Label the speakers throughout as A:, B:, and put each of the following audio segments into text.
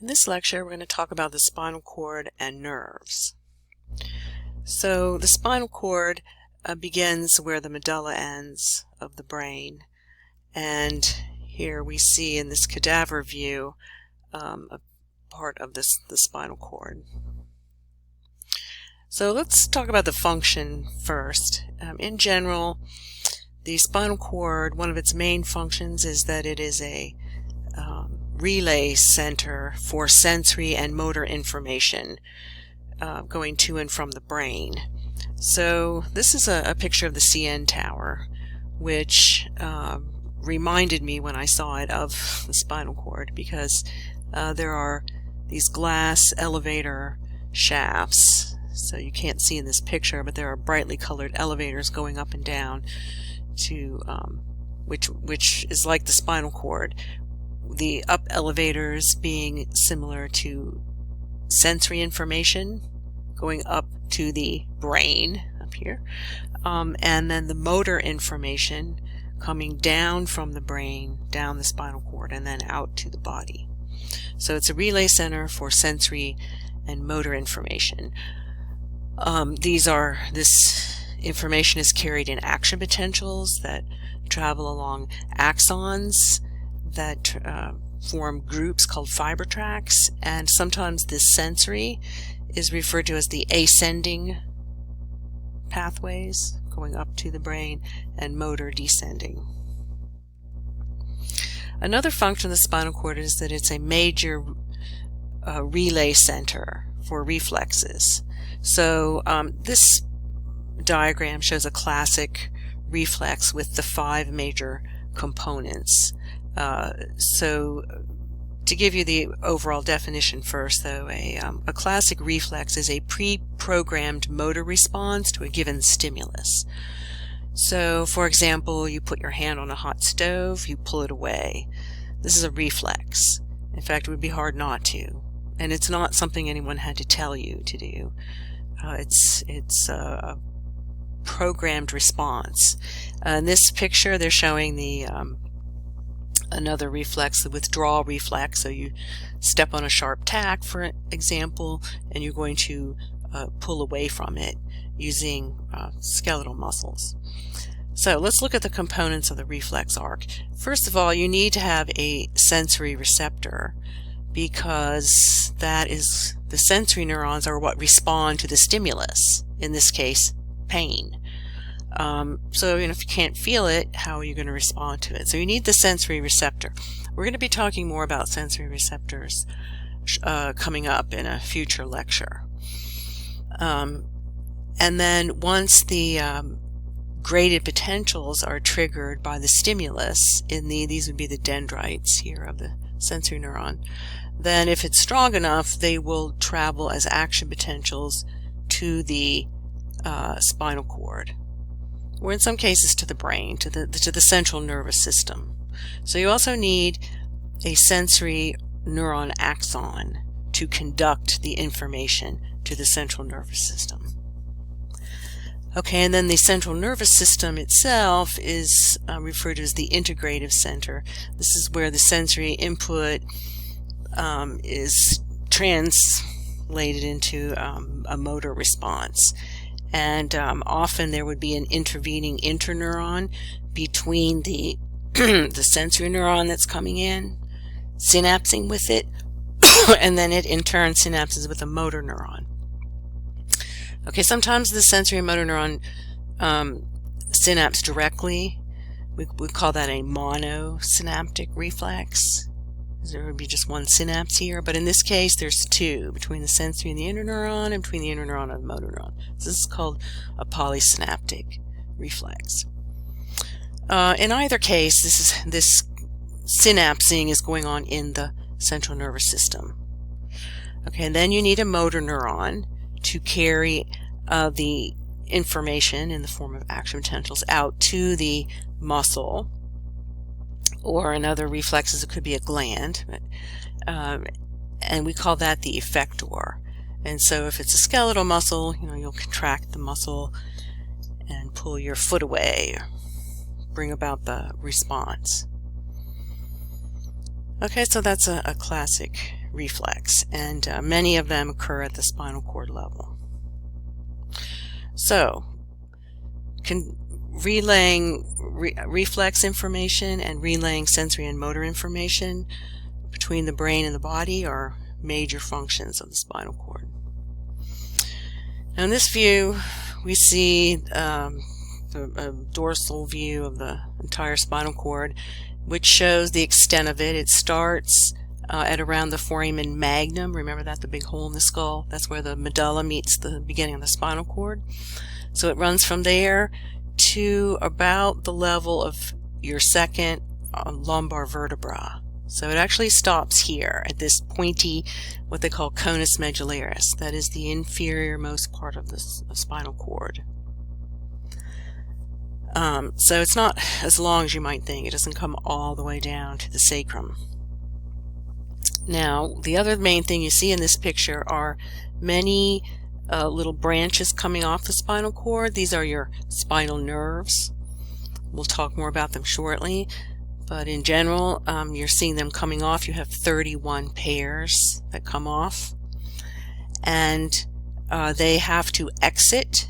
A: In this lecture, we're going to talk about the spinal cord and nerves. So the spinal cord begins where the medulla ends of the brain, and here we see in this cadaver view a part of the spinal cord. So let's talk about the function first. In general, the spinal cord, one of its main functions is that it is a relay center for sensory and motor information going to and from the brain. So this is a picture of the CN tower, which reminded me when I saw it of the spinal cord, because there are these glass elevator shafts. So you can't see in this picture, but there are brightly colored elevators going up and down to which is like the spinal cord. The up elevators being similar to sensory information going up to the brain up here, and then the motor information coming down from the brain, down the spinal cord, and then out to the body. So it's a relay center for sensory and motor information. This information is carried in action potentials that travel along axons that form groups called fiber tracts, and sometimes this sensory is referred to as the ascending pathways going up to the brain, and motor descending. Another function of the spinal cord is that it's a major relay center for reflexes. So this diagram shows a classic reflex with the 5 major components. So to give you the overall definition first, though, a classic reflex is a pre-programmed motor response to a given stimulus. So, for example, you put your hand on a hot stove, you pull it away. This is a reflex. In fact, it would be hard not to. And it's not something anyone had to tell you to do. It's a programmed response. In this picture, they're showing the another reflex, the withdrawal reflex. So you step on a sharp tack, for example, and you're going to pull away from it using skeletal muscles. So let's look at the components of the reflex arc. First of all, you need to have a sensory receptor, because that is, the sensory neurons are what respond to the stimulus, in this case pain. So if you can't feel it, how are you going to respond to it? So you need the sensory receptor. We're going to be talking more about sensory receptors coming up in a future lecture. And then once the graded potentials are triggered by the stimulus, these would be the dendrites here of the sensory neuron, then if it's strong enough, they will travel as action potentials to the spinal cord, or in some cases to the brain, to the central nervous system. So you also need a sensory neuron axon to conduct the information to the central nervous system. Okay, and then the central nervous system itself is referred to as the integrative center. This is where the sensory input is translated into a motor response. And often there would be an intervening interneuron between the the sensory neuron that's coming in, synapsing with it, and then it in turn synapses with a motor neuron. Okay, sometimes the sensory motor neuron synapse directly. We call that a monosynaptic reflex. There would be just one synapse here, but in this case there's 2, between the sensory and the interneuron, and between the interneuron and the motor neuron. So this is called a polysynaptic reflex. In either case, this synapsing is going on in the central nervous system. Okay, and then you need a motor neuron to carry the information in the form of action potentials out to the muscle, or in other reflexes it could be a gland, and we call that the effector. And so if it's a skeletal muscle, you'll contract the muscle and pull your foot away, bring about the response. Okay, so that's a classic reflex, and many of them occur at the spinal cord level. So, relaying reflex information and relaying sensory and motor information between the brain and the body are major functions of the spinal cord. Now in this view we see a dorsal view of the entire spinal cord, which shows the extent of it. It starts at around the foramen magnum. Remember that, the big hole in the skull? That's where the medulla meets the beginning of the spinal cord. So it runs from there to about the level of your second lumbar vertebra. So it actually stops here at this pointy, what they call conus medullaris. That is the inferior most part of the spinal cord. So it's not as long as you might think. It doesn't come all the way down to the sacrum. Now, the other main thing you see in this picture are many little branches coming off the spinal cord. These are your spinal nerves. We'll talk more about them shortly, but in general, you're seeing them coming off. You have 31 pairs that come off, and they have to exit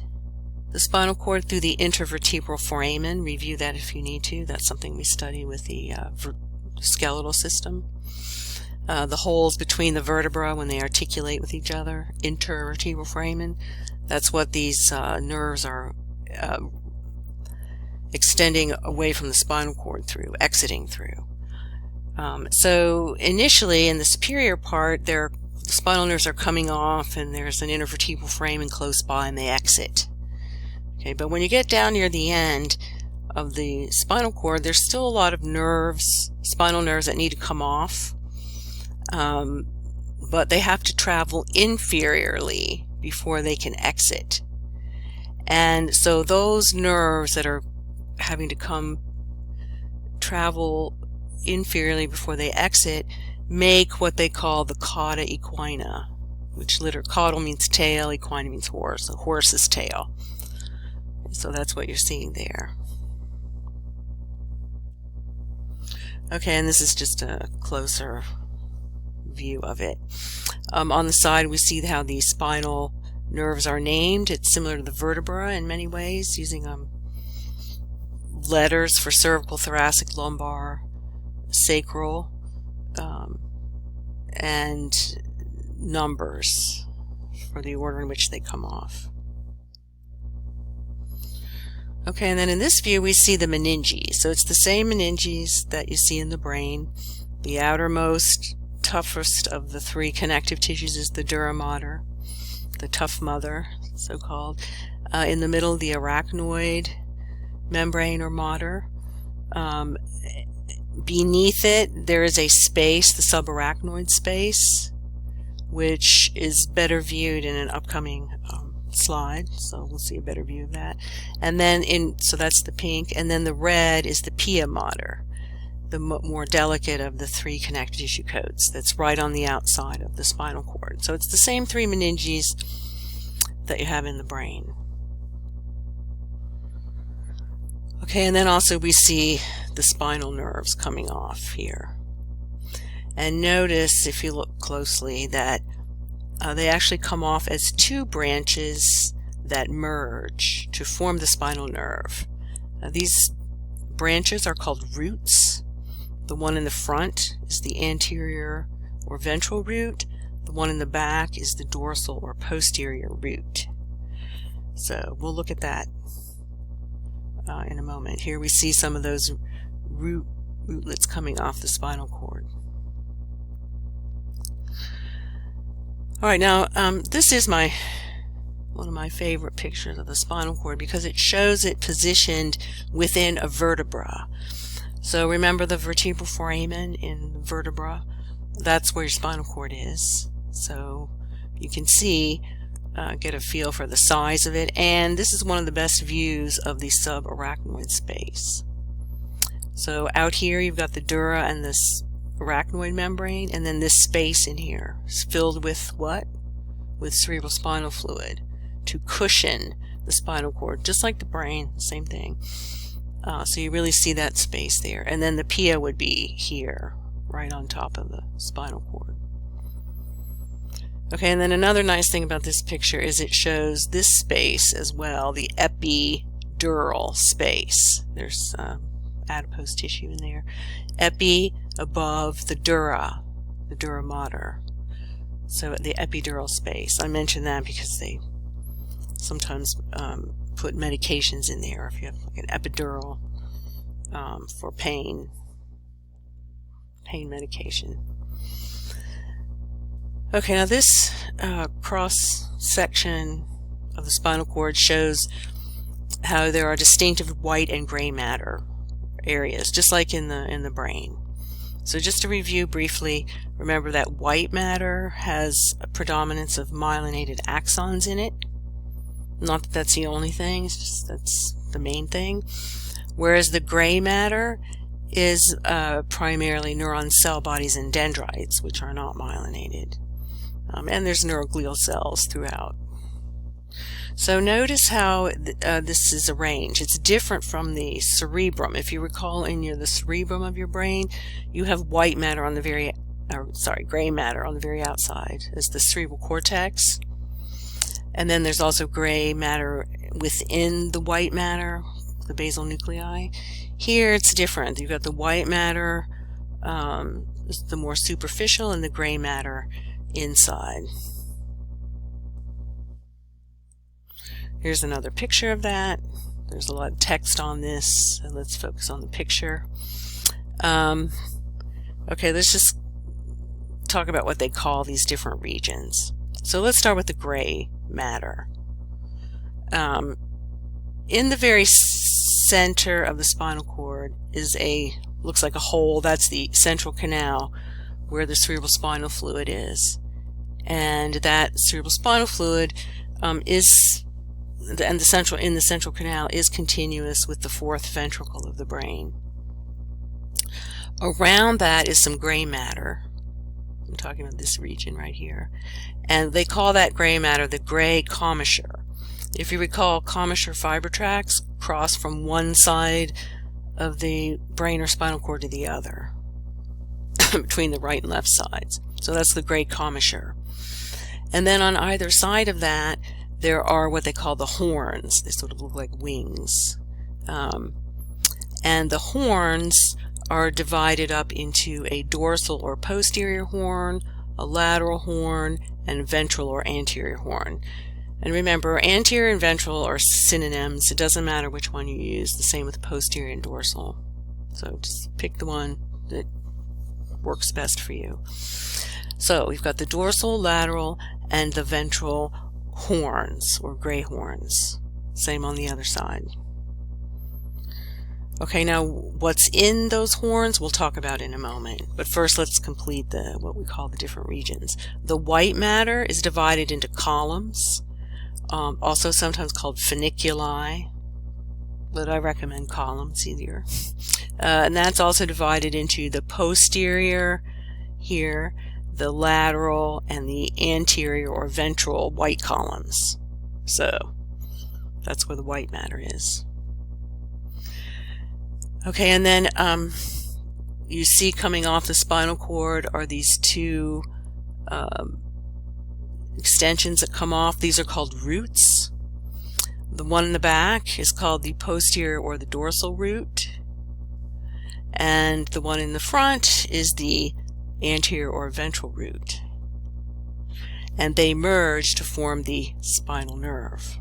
A: the spinal cord through the intervertebral foramen. Review that if you need to. That's something we study with the skeletal system. The holes between the vertebra when they articulate with each other, intervertebral foramen, that's what these nerves are extending away from the spinal cord through, exiting through. So initially in the superior part, the spinal nerves are coming off and there's an intervertebral foramen close by and they exit. Okay, but when you get down near the end of the spinal cord, there's still a lot of nerves, spinal nerves that need to come off. But they have to travel inferiorly before they can exit. And so those nerves that are having to travel inferiorly before they exit make what they call the cauda equina, which caudal means tail, equina means horse, a horse's tail. So that's what you're seeing there. Okay, and this is just a closer view of it. On the side we see how the spinal nerves are named. It's similar to the vertebra in many ways, using letters for cervical, thoracic, lumbar, sacral, and numbers for the order in which they come off. Okay, and then in this view we see the meninges. So it's the same meninges that you see in the brain. The outermost, toughest of the three connective tissues is the dura mater, the tough mother, so-called. In the middle, the arachnoid membrane or mater. Beneath it, there is a space, the subarachnoid space, which is better viewed in an upcoming slide, so we'll see a better view of that. And then so that's the pink, and then the red is the pia mater, the more delicate of the three connective tissue coats that's right on the outside of the spinal cord. So it's the same three meninges that you have in the brain. Okay, and then also we see the spinal nerves coming off here. And notice, if you look closely, that they actually come off as two branches that merge to form the spinal nerve. These branches are called roots. The one in the front is the anterior or ventral root. The one in the back is the dorsal or posterior root. So we'll look at that in a moment. Here we see some of those rootlets coming off the spinal cord. Alright, now this is one of my favorite pictures of the spinal cord because it shows it positioned within a vertebra. So remember the vertebral foramen in the vertebra? That's where your spinal cord is. So you can see, get a feel for the size of it, and this is one of the best views of the subarachnoid space. So out here you've got the dura and this arachnoid membrane, and then this space in here is filled with what? With cerebrospinal fluid to cushion the spinal cord, just like the brain, same thing. So you really see that space there. And then the pia would be here, right on top of the spinal cord. Okay, and then another nice thing about this picture is it shows this space as well, the epidural space. There's adipose tissue in there. Epi above the dura mater. So the epidural space. I mention that because they sometimes put medications in there if you have like an epidural for pain medication. Okay, now this cross section of the spinal cord shows how there are distinctive white and gray matter areas, just like in the brain. So just to review briefly, remember that white matter has a predominance of myelinated axons in it. Not that that's the only thing, it's just that's the main thing. Whereas the gray matter is primarily neuron cell bodies and dendrites, which are not myelinated. And there's neuroglial cells throughout. So notice how this is arranged. It's different from the cerebrum. If you recall, in the cerebrum of your brain, you have white matter on the gray matter on the very outside as the cerebral cortex. And then there's also gray matter within the white matter, the basal nuclei. Here it's different. You've got the white matter, the more superficial, and the gray matter inside. Here's another picture of that. There's a lot of text on this, so let's focus on the picture. Okay, let's just talk about what they call these different regions. So let's start with the gray matter. In the very center of the spinal cord is looks like a hole. That's the central canal where the cerebral spinal fluid is. And that cerebral spinal fluid in the central canal is continuous with the fourth ventricle of the brain. Around that is some gray matter. I'm talking about this region right here. And they call that gray matter the gray commissure. If you recall, commissure fiber tracts cross from one side of the brain or spinal cord to the other, between the right and left sides. So that's the gray commissure. And then on either side of that, there are what they call the horns. They sort of look like wings. And the horns are divided up into a dorsal or posterior horn, a lateral horn, and ventral or anterior horn. And remember, anterior and ventral are synonyms. It doesn't matter which one you use. The same with posterior and dorsal. So just pick the one that works best for you. So we've got the dorsal, lateral, and the ventral horns, or gray horns. Same on the other side. Okay, now what's in those horns we'll talk about in a moment. But first let's complete what we call the different regions. The white matter is divided into columns, also sometimes called funiculi, but I recommend columns easier. And that's also divided into the posterior here, the lateral, and the anterior or ventral white columns. So that's where the white matter is. Okay, and then you see coming off the spinal cord are these two extensions that come off. These are called roots. The one in the back is called the posterior or the dorsal root, and the one in the front is the anterior or ventral root. And they merge to form the spinal nerve.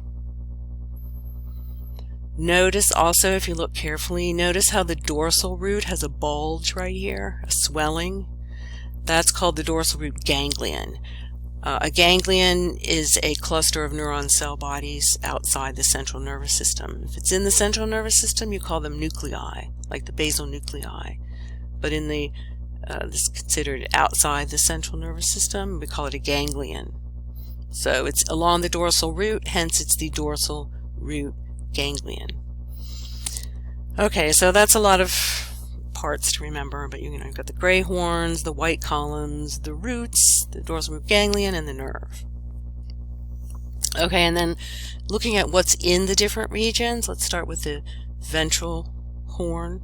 A: Notice also, if you look carefully, notice how the dorsal root has a bulge right here, a swelling. That's called the dorsal root ganglion. A ganglion is a cluster of neuron cell bodies outside the central nervous system. If it's in the central nervous system, you call them nuclei, like the basal nuclei. But in this is considered outside the central nervous system, we call it a ganglion. So it's along the dorsal root, hence it's the dorsal root ganglion. Okay, so that's a lot of parts to remember, but you've got the gray horns, the white columns, the roots, the dorsal root ganglion, and the nerve. Okay, and then looking at what's in the different regions, let's start with the ventral horn.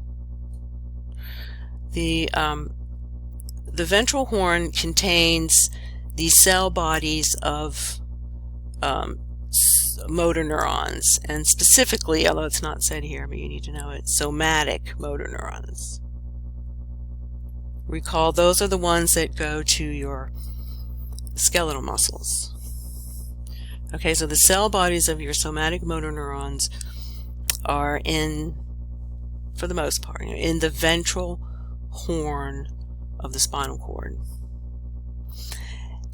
A: The ventral horn contains the cell bodies of motor neurons, and specifically, although it's not said here, but you need to know it, somatic motor neurons. Recall, those are the ones that go to your skeletal muscles. Okay, so the cell bodies of your somatic motor neurons are for the most part, in the ventral horn of the spinal cord.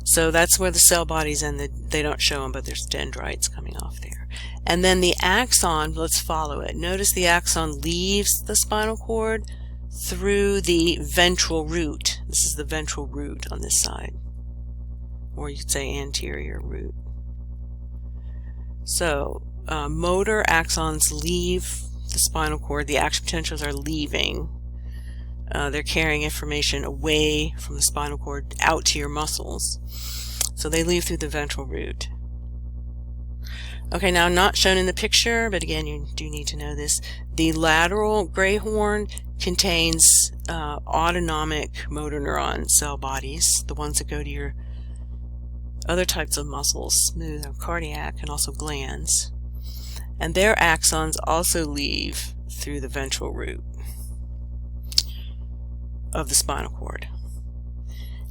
A: So that's where the cell bodies, and they don't show them, but there's dendrites coming off there. And then the axon, let's follow it. Notice the axon leaves the spinal cord through the ventral root. This is the ventral root on this side, or you could say anterior root. So motor axons leave the spinal cord. The action potentials are leaving. They're carrying information away from the spinal cord out to your muscles. So they leave through the ventral root. Okay, now not shown in the picture, but again, you do need to know this. The lateral gray horn contains autonomic motor neuron cell bodies, the ones that go to your other types of muscles, smooth or cardiac, and also glands. And their axons also leave through the ventral root of the spinal cord.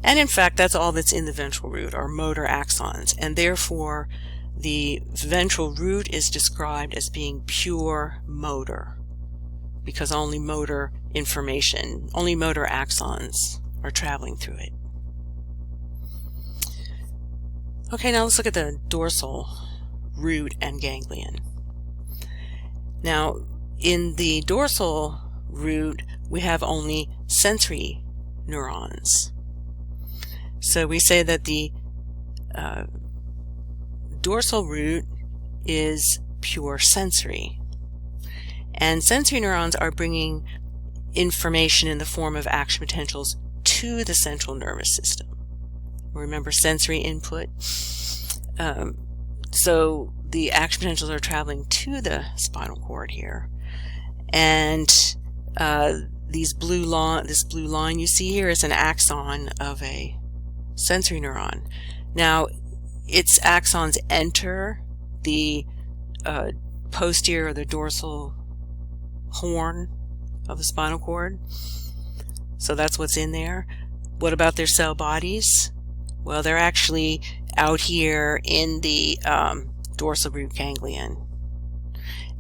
A: And in fact, that's all that's in the ventral root, are motor axons, and therefore the ventral root is described as being pure motor, because only motor information, only motor axons are traveling through it. Okay, now let's look at the dorsal root and ganglion. Now, in the dorsal root, we have only sensory neurons. So we say that the dorsal root is pure sensory. And sensory neurons are bringing information in the form of action potentials to the central nervous system. Remember sensory input? So the action potentials are traveling to the spinal cord here. And this blue line you see here is an axon of a sensory neuron. Now, its axons enter the posterior or the dorsal horn of the spinal cord. So that's what's in there. What about their cell bodies? Well, they're actually out here in the dorsal root ganglion.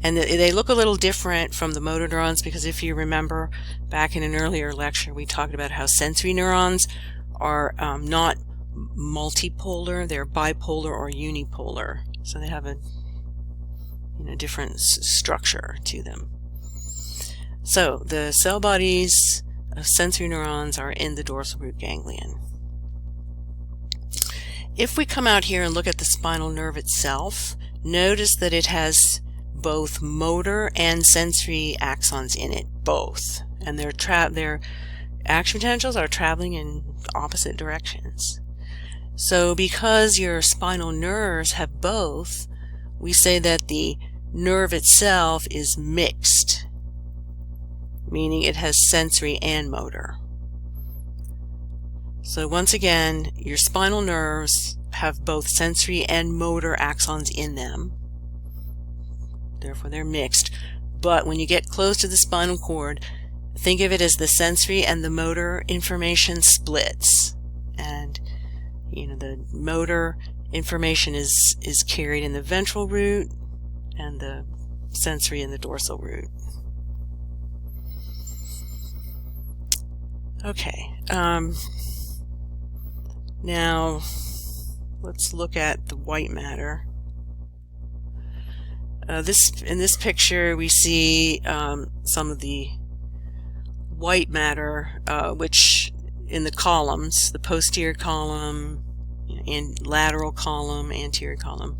A: And they look a little different from the motor neurons, because if you remember back in an earlier lecture, we talked about how sensory neurons are not multipolar, they're bipolar or unipolar. So they have a different structure to them. So the cell bodies of sensory neurons are in the dorsal root ganglion. If we come out here and look at the spinal nerve itself, notice that it has both motor and sensory axons in it, both. And their action potentials are traveling in opposite directions. So because your spinal nerves have both, we say that the nerve itself is mixed, meaning it has sensory and motor. So once again, your spinal nerves have both sensory and motor axons in them. Therefore, they're mixed. But when you get close to the spinal cord, think of it as the sensory and the motor information splits. And, the motor information is carried in the ventral root and the sensory in the dorsal root. Okay. Now, let's look at the white matter. In this picture, we see some of the white matter, which in the columns, the posterior column, and lateral column, anterior column.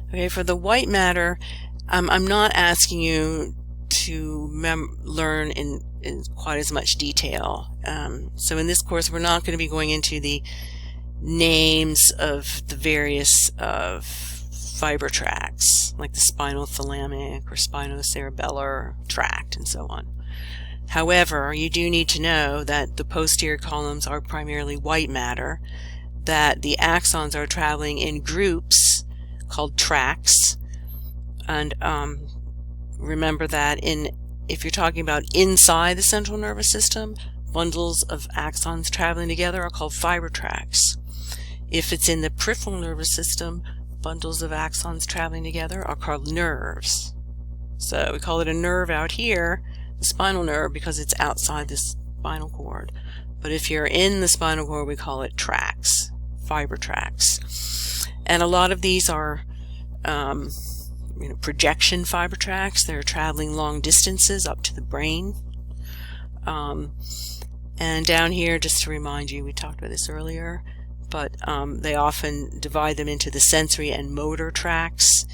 A: Okay, for the white matter, I'm not asking you to learn in quite as much detail. So in this course, we're not going to be going into the names of the various fiber tracts, like the spinothalamic or spinocerebellar tract and so on. However, you do need to know that the posterior columns are primarily white matter, that the axons are traveling in groups called tracks. And remember that if you're talking about inside the central nervous system, bundles of axons traveling together are called fiber tracks. If it's in the peripheral nervous system, bundles of axons traveling together are called nerves. So we call it a nerve out here, the spinal nerve, because it's outside the spinal cord. But if you're in the spinal cord, we call it tracks, fiber tracks. And a lot of these are projection fiber tracks. They're traveling long distances up to the brain. And down here, just to remind you, we talked about this earlier, but they often divide them into the sensory and motor tracks.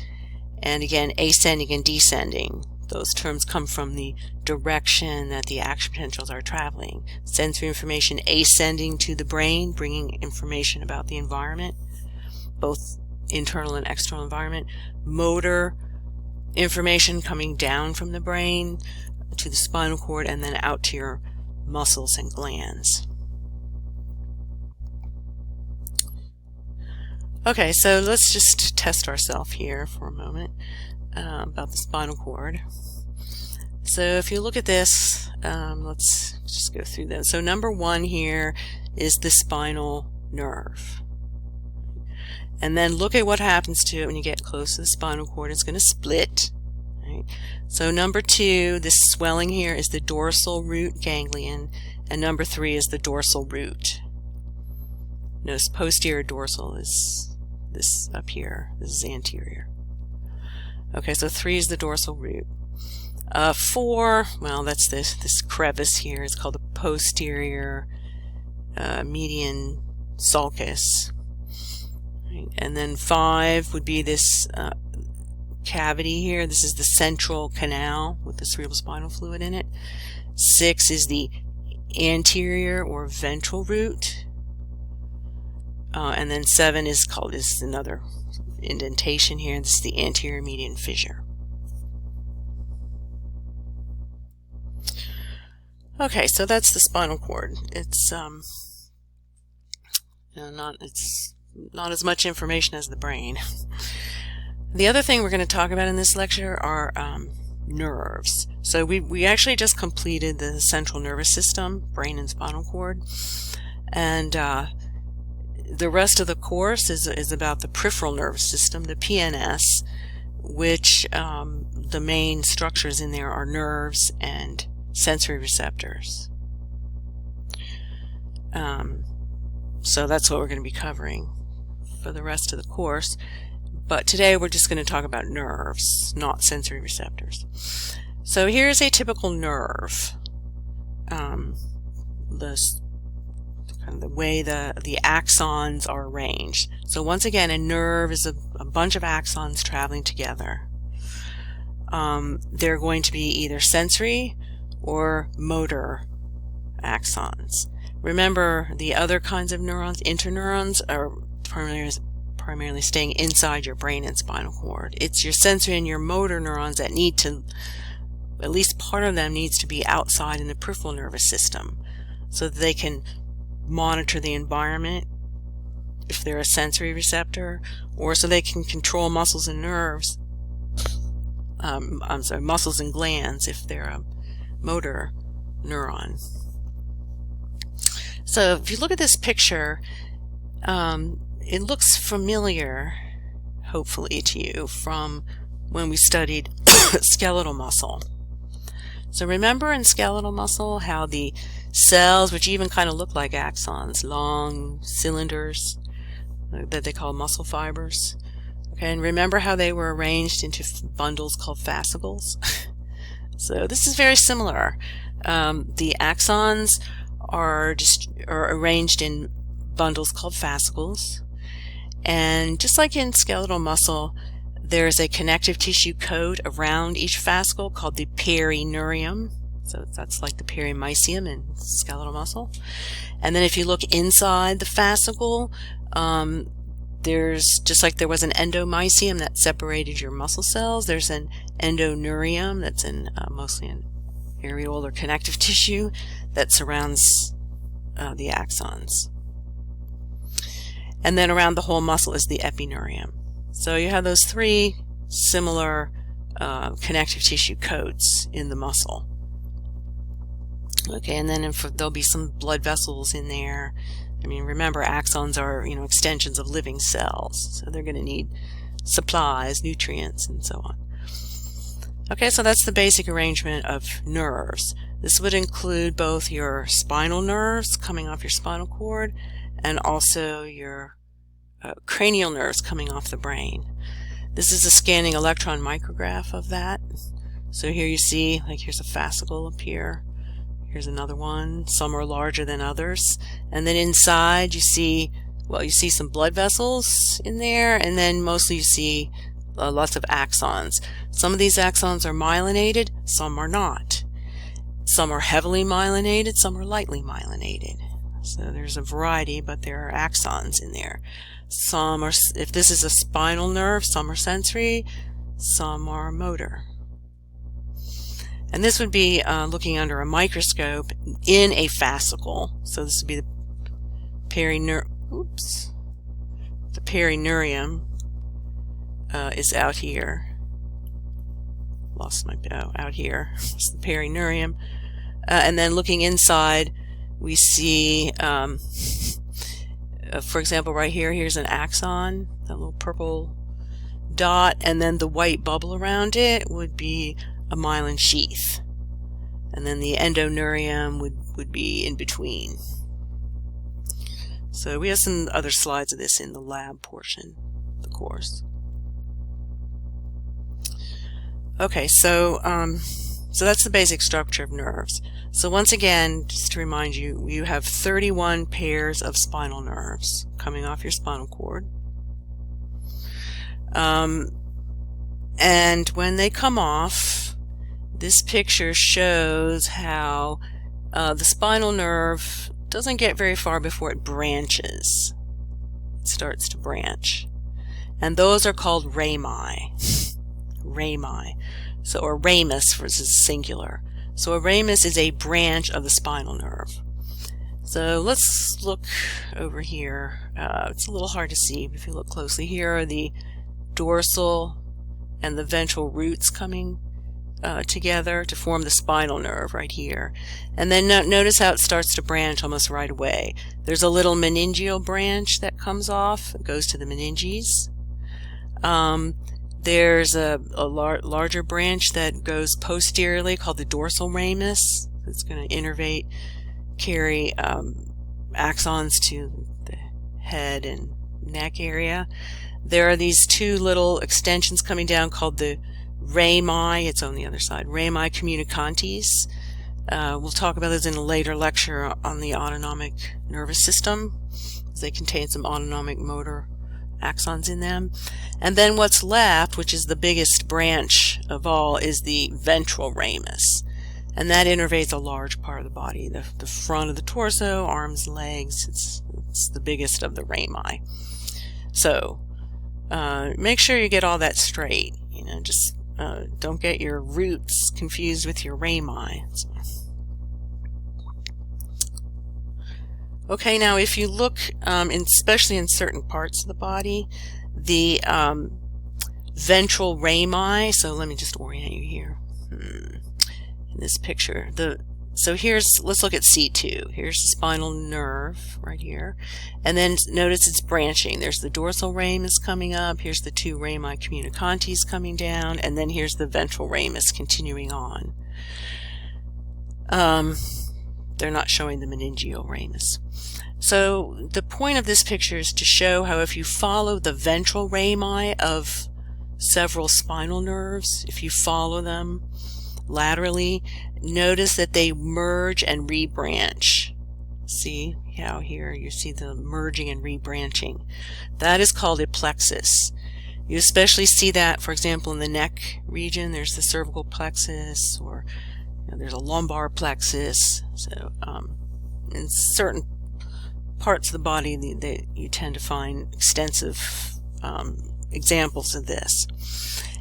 A: And again, ascending and descending. Those terms come from the direction that the action potentials are traveling. Sensory information ascending to the brain, bringing information about the environment, both internal and external environment. Motor information coming down from the brain to the spinal cord and then out to your muscles and glands. Okay, so let's just test ourselves here for a moment about the spinal cord. So if you look at this, let's just go through them. So number one here is the spinal nerve. And then look at what happens to it when you get close to the spinal cord. It's going to split. Right? So number two, this swelling here is the dorsal root ganglion, and number three is the dorsal root. Notice posterior dorsal is this up here. This is anterior. Okay, so 3 is the dorsal root. 4, well, that's this crevice here. It's called the posterior median sulcus. Right. And then 5 would be this cavity here. This is the central canal with the cerebrospinal fluid in it. 6 is the anterior or ventral root. And then 7 is another indentation here. This is the anterior median fissure. Okay, so that's the spinal cord. It's it's not as much information as the brain. The other thing we're going to talk about in this lecture are nerves. So we actually just completed the central nervous system, brain and spinal cord, and the rest of the course is about the peripheral nervous system, the PNS, which the main structures in there are nerves and sensory receptors. So that's what we're going to be covering for the rest of the course. But today we're just going to talk about nerves, not sensory receptors. So here's a typical nerve. The way the axons are arranged. So once again, a nerve is a bunch of axons traveling together. They're going to be either sensory or motor axons. Remember, the other kinds of neurons, interneurons, are primarily staying inside your brain and spinal cord. It's your sensory and your motor neurons that need to, at least part of them needs to be outside in the peripheral nervous system so that they can monitor the environment if they're a sensory receptor, or so they can control muscles and nerves. Muscles and glands if they're a motor neuron. So if you look at this picture, it looks familiar, hopefully, to you from when we studied skeletal muscle. So remember in skeletal muscle how the cells, which even kind of look like axons, long cylinders that they call muscle fibers. Okay, and remember how they were arranged into bundles called fascicles? So this is very similar. The axons are arranged in bundles called fascicles, and just like in skeletal muscle, there's a connective tissue coat around each fascicle called the perineurium. So that's like the perimysium in skeletal muscle. And then if you look inside the fascicle, there's, just like there was an endomysium that separated your muscle cells, there's an endoneurium that's mostly in areolar connective tissue that surrounds the axons. and then around the whole muscle is the epineurium. So you have those three similar connective tissue coats in the muscle. Okay, and then there'll be some blood vessels in there. I mean, remember, axons are, extensions of living cells, so they're going to need supplies, nutrients, and so on. Okay, so that's the basic arrangement of nerves. This would include both your spinal nerves coming off your spinal cord and also your cranial nerves coming off the brain. This is a scanning electron micrograph of that. So here you see, like, here's a fascicle up here. Here's another one. Some are larger than others. And then inside you see some blood vessels in there, and then mostly you see lots of axons. Some of these axons are myelinated, some are not. Some are heavily myelinated, some are lightly myelinated. So there's a variety, but there are axons in there. Some are, if this is a spinal nerve, some are sensory, some are motor. And this would be looking under a microscope in a fascicle. So this would be the perineurium is out here. Out here. It's the perineurium. And then looking inside, we see, for example, right here, here's an axon, that little purple dot, and then the white bubble around it would be a myelin sheath. And then the endoneurium would be in between. So we have some other slides of this in the lab portion of the course. Okay, so that's the basic structure of nerves. So once again, just to remind you, you have 31 pairs of spinal nerves coming off your spinal cord. And when they come off, this picture shows how the spinal nerve doesn't get very far before it branches. It starts to branch. And those are called rami. Rami. So, or ramus versus singular. So a ramus is a branch of the spinal nerve. So let's look over here. It's a little hard to see if you look closely. Here are the dorsal and the ventral roots coming together to form the spinal nerve right here. And then notice how it starts to branch almost right away. There's a little meningeal branch that comes off. It goes to the meninges. There's a larger branch that goes posteriorly called the dorsal ramus. It's going to carry axons to the head and neck area. There are these two little extensions coming down called the rami. It's on the other side. Rami communicantes. We'll talk about this in a later lecture on the autonomic nervous system. They contain some autonomic motor axons in them. And then what's left, which is the biggest branch of all, is the ventral ramus. And that innervates a large part of the body, the front of the torso, arms, legs. It's the biggest of the rami. So make sure you get all that straight. Just don't get your roots confused with your rami. Okay, now if you look, especially in certain parts of the body, the ventral rami, so let me just orient you here in this picture. So let's look at C2. Here's the spinal nerve right here. And then notice it's branching. There's the dorsal ramus coming up. Here's the two rami communicantes coming down. And then here's the ventral ramus continuing on. They're not showing the meningeal ramus. So the point of this picture is to show how if you follow the ventral rami of several spinal nerves, if you follow them laterally, notice that they merge and rebranch. See how here you see the merging and rebranching. That is called a plexus. You especially see that, for example, in the neck region. There's the cervical plexus, or there's a lumbar plexus. So in certain parts of the body you tend to find extensive examples of this.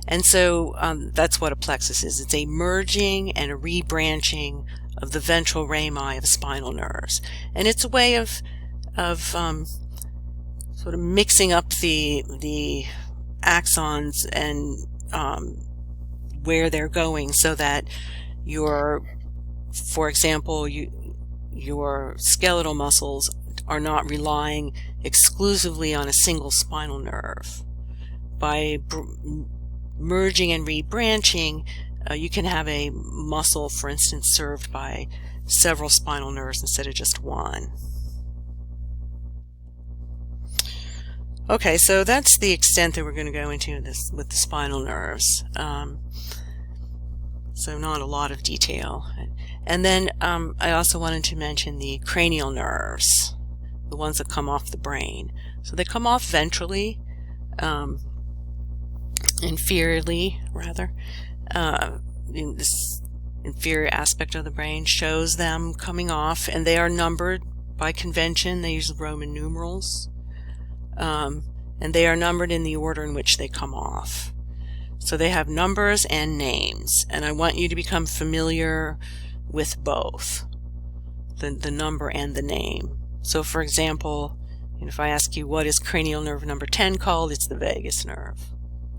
A: And so that's what a plexus is. It's a merging and a rebranching of the ventral rami of spinal nerves. And it's a way of sort of mixing up the axons and where they're going, so that for example, your skeletal muscles are not relying exclusively on a single spinal nerve. By merging and rebranching, you can have a muscle, for instance, served by several spinal nerves instead of just one. Okay, so that's the extent that we're going to go into this with the spinal nerves. So not a lot of detail. And then I also wanted to mention the cranial nerves, the ones that come off the brain. So they come off ventrally, inferiorly rather. In this inferior aspect of the brain shows them coming off, and they are numbered by convention. They use the Roman numerals. And they are numbered in the order in which they come off. So they have numbers and names, and I want you to become familiar with both, the number and the name. So for example, if I ask you what is cranial nerve number 10 called, it's the vagus nerve.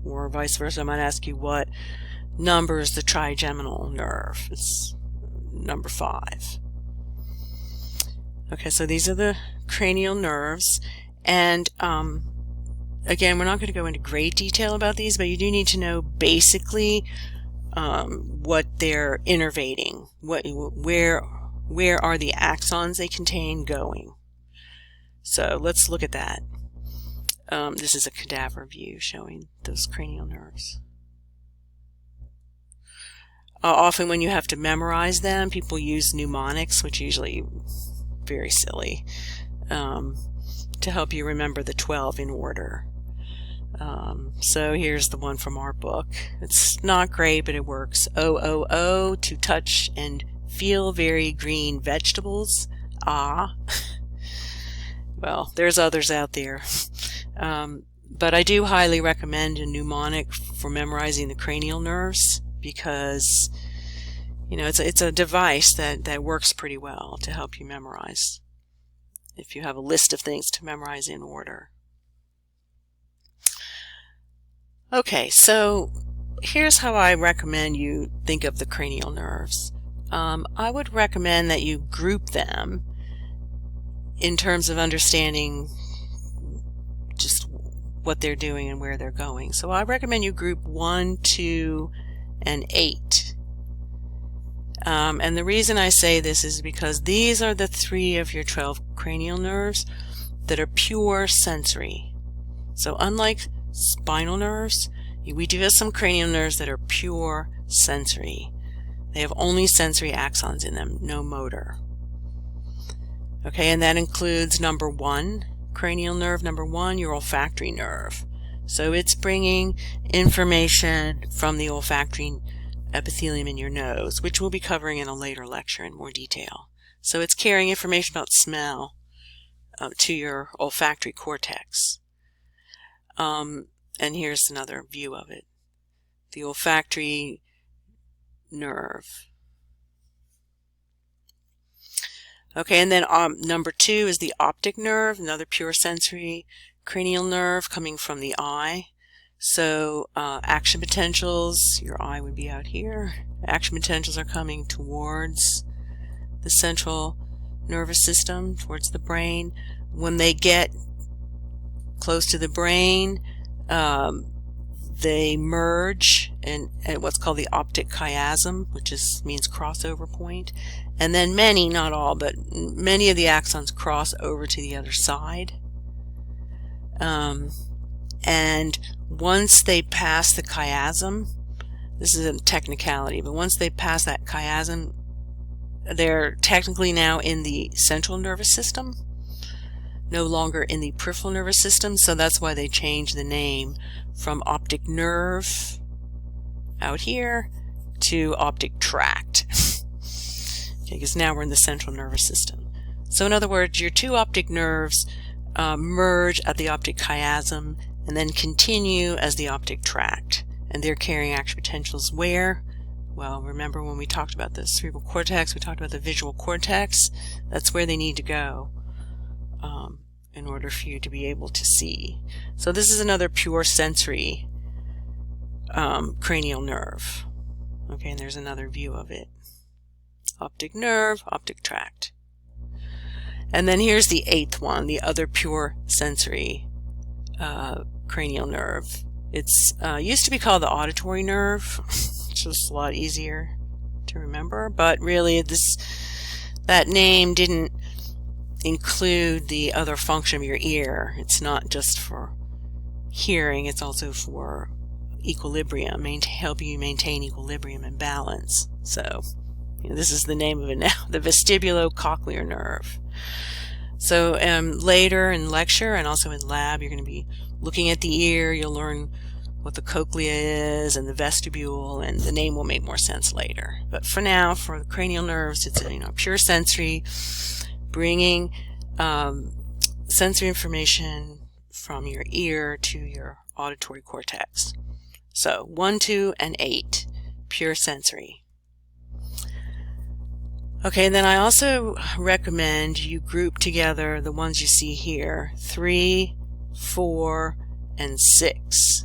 A: Or vice versa, I might ask you what number is the trigeminal nerve. It's number 5. Okay, so these are the cranial nerves. And again, we're not going to go into great detail about these, but you do need to know basically what they're innervating. Where are the axons they contain going? So let's look at that. This is a cadaver view showing those cranial nerves. Often when you have to memorize them, people use mnemonics, which usually very silly, to help you remember the 12 in order. So here's the one from our book. It's not great, but it works. O, to touch and feel very green vegetables. Ah. Well, there's others out there. But I do highly recommend a mnemonic for memorizing the cranial nerves, because it's a device that works pretty well to help you memorize if you have a list of things to memorize in order. Okay, so here's how I recommend you think of the cranial nerves. I would recommend that you group them in terms of understanding just what they're doing and where they're going. So I recommend you group 1, 2, and 8. And the reason I say this is because these are the 3 of your 12 cranial nerves that are pure sensory. So unlike spinal nerves, we do have some cranial nerves that are pure sensory. They have only sensory axons in them, no motor. Okay, and that includes number 1, cranial nerve number 1, your olfactory nerve. So it's bringing information from the olfactory epithelium in your nose, which we'll be covering in a later lecture in more detail. So it's carrying information about smell to your olfactory cortex. And here's another view of it. The olfactory nerve. Okay, and then number 2 is the optic nerve, another pure sensory cranial nerve coming from the eye. So action potentials, your eye would be out here. Action potentials are coming towards the central nervous system, towards the brain. When they get close to the brain, they merge at what's called the optic chiasm, which means crossover point. And then many, not all, but many of the axons cross over to the other side. And once they pass the chiasm, this is a technicality, but once they pass that chiasm, they're technically now in the central nervous system, no longer in the peripheral nervous system. So that's why they changed the name from optic nerve out here to optic tract. Okay, because now we're in the central nervous system. So in other words, your 2 optic nerves merge at the optic chiasm and then continue as the optic tract. And they're carrying action potentials where? Well, remember when we talked about the cerebral cortex, we talked about the visual cortex. That's where they need to go in order for you to be able to see. So this is another pure sensory cranial nerve. Okay, and there's another view of it. Optic nerve, optic tract. And then here's the 8th one, the other pure sensory cranial nerve. It's used to be called the auditory nerve. It's just a lot easier to remember, but really that name didn't include the other function of your ear. It's not just for hearing, it's also for equilibrium, helping you maintain equilibrium and balance. So this is the name of it now, the vestibulocochlear nerve. So later in lecture and also in lab, you're going to be looking at the ear. You'll learn what the cochlea is and the vestibule, and the name will make more sense later. But for now, for the cranial nerves, it's pure sensory, bringing sensory information from your ear to your auditory cortex. So 1, 2, and 8, pure sensory. Okay, and then I also recommend you group together the ones you see here, 3, 4, and 6.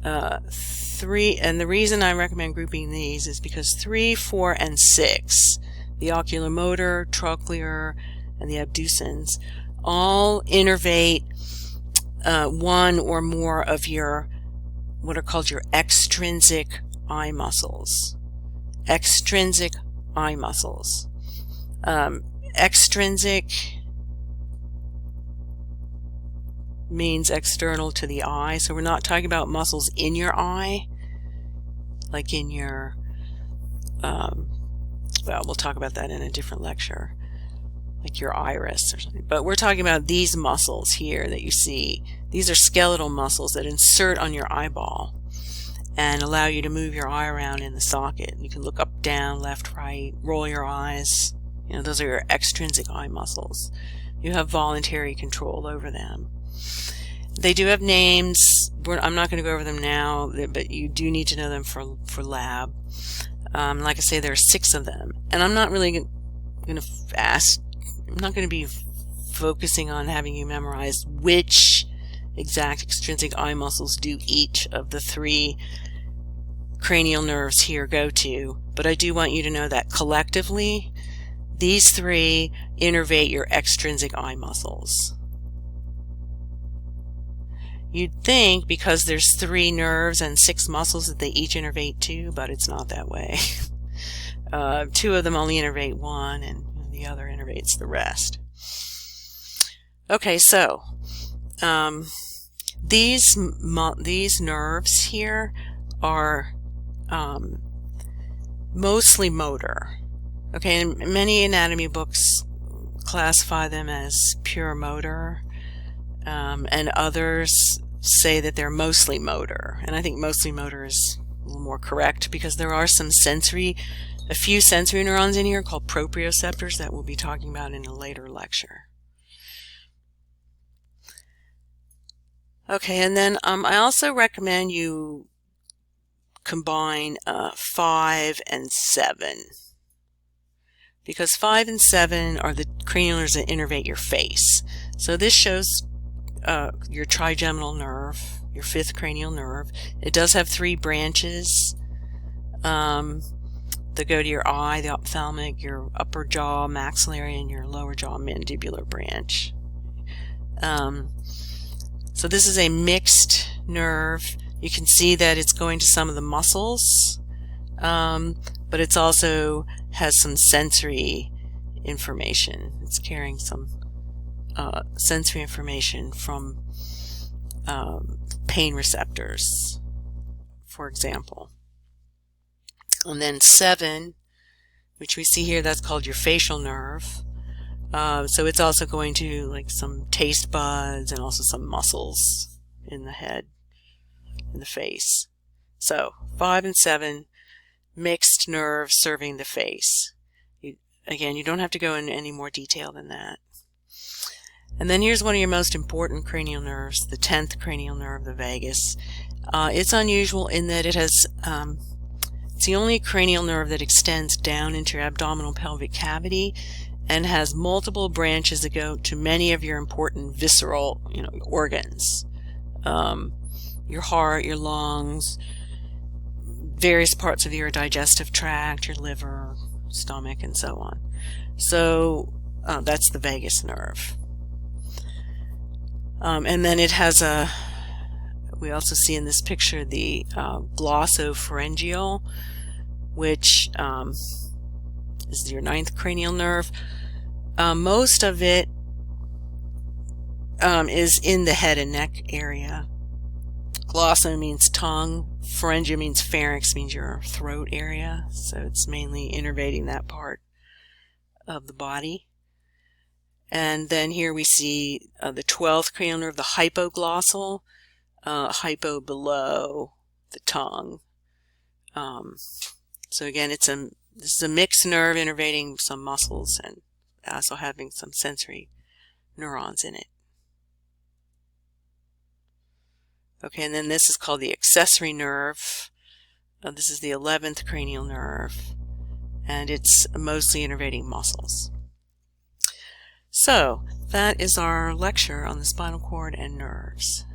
A: 3, and the reason I recommend grouping these is because 3, 4, and 6, the oculomotor, trochlear, and the abducens, all innervate one or more of your, what are called your extrinsic eye muscles. Extrinsic eye muscles. Extrinsic means external to the eye, so we're not talking about muscles in your eye, like in your, well, we'll talk about that in a different lecture, like your iris or something. But we're talking about these muscles here that you see. These are skeletal muscles that insert on your eyeball and allow you to move your eye around in the socket. You can look up, down, left, right, roll your eyes. Those are your extrinsic eye muscles. You have voluntary control over them. They do have names. I'm not going to go over them now, but you do need to know them for lab. Like I say, there are 6 of them, and I'm not really going to ask. I'm not going to be focusing on having you memorize which exact extrinsic eye muscles do each of the 3 cranial nerves here go to, but I do want you to know that collectively these 3 innervate your extrinsic eye muscles. You'd think because there's 3 nerves and 6 muscles that they each innervate 2, but it's not that way. 2 of them only innervate 1, and the other innervates the rest. Okay, so these nerves here are mostly motor. Okay, and many anatomy books classify them as pure motor, and others say that they're mostly motor. And I think mostly motor is a little more correct, because there are a few sensory neurons in here called proprioceptors that we'll be talking about in a later lecture. Okay, and then I also recommend you combine 5 and 7, because 5 and 7 are the cranial nerves that innervate your face. So this shows your trigeminal nerve, your 5th cranial nerve. It does have 3 branches that go to your eye, the ophthalmic, your upper jaw maxillary, and your lower jaw mandibular branch. So this is a mixed nerve. You can see that it's going to some of the muscles, but it's also has some sensory information. It's carrying some sensory information from pain receptors, for example. And then 7, which we see here, that's called your facial nerve. So it's also going to like some taste buds and also some muscles in the head, in the face. So 5 and 7, mixed nerves serving the face. Again, you don't have to go into any more detail than that. And then here's one of your most important cranial nerves, the 10th cranial nerve, the vagus. It's unusual in that it has, it's the only cranial nerve that extends down into your abdominal pelvic cavity, and has multiple branches that go to many of your important visceral, organs. Your heart, your lungs, various parts of your digestive tract, your liver, stomach, and so on. So that's the vagus nerve. And then it has we also see in this picture the glossopharyngeal, which is your 9th cranial nerve. Most of it is in the head and neck area. Glosso means tongue, pharyngeal means pharynx, means your throat area, so it's mainly innervating that part of the body. And then here we see the 12th cranial nerve, the hypoglossal, hypo below the tongue. So again, this is a mixed nerve innervating some muscles and also having some sensory neurons in it. Okay, and then this is called the accessory nerve. This is the 11th cranial nerve, and it's mostly innervating muscles. So that is our lecture on the spinal cord and nerves.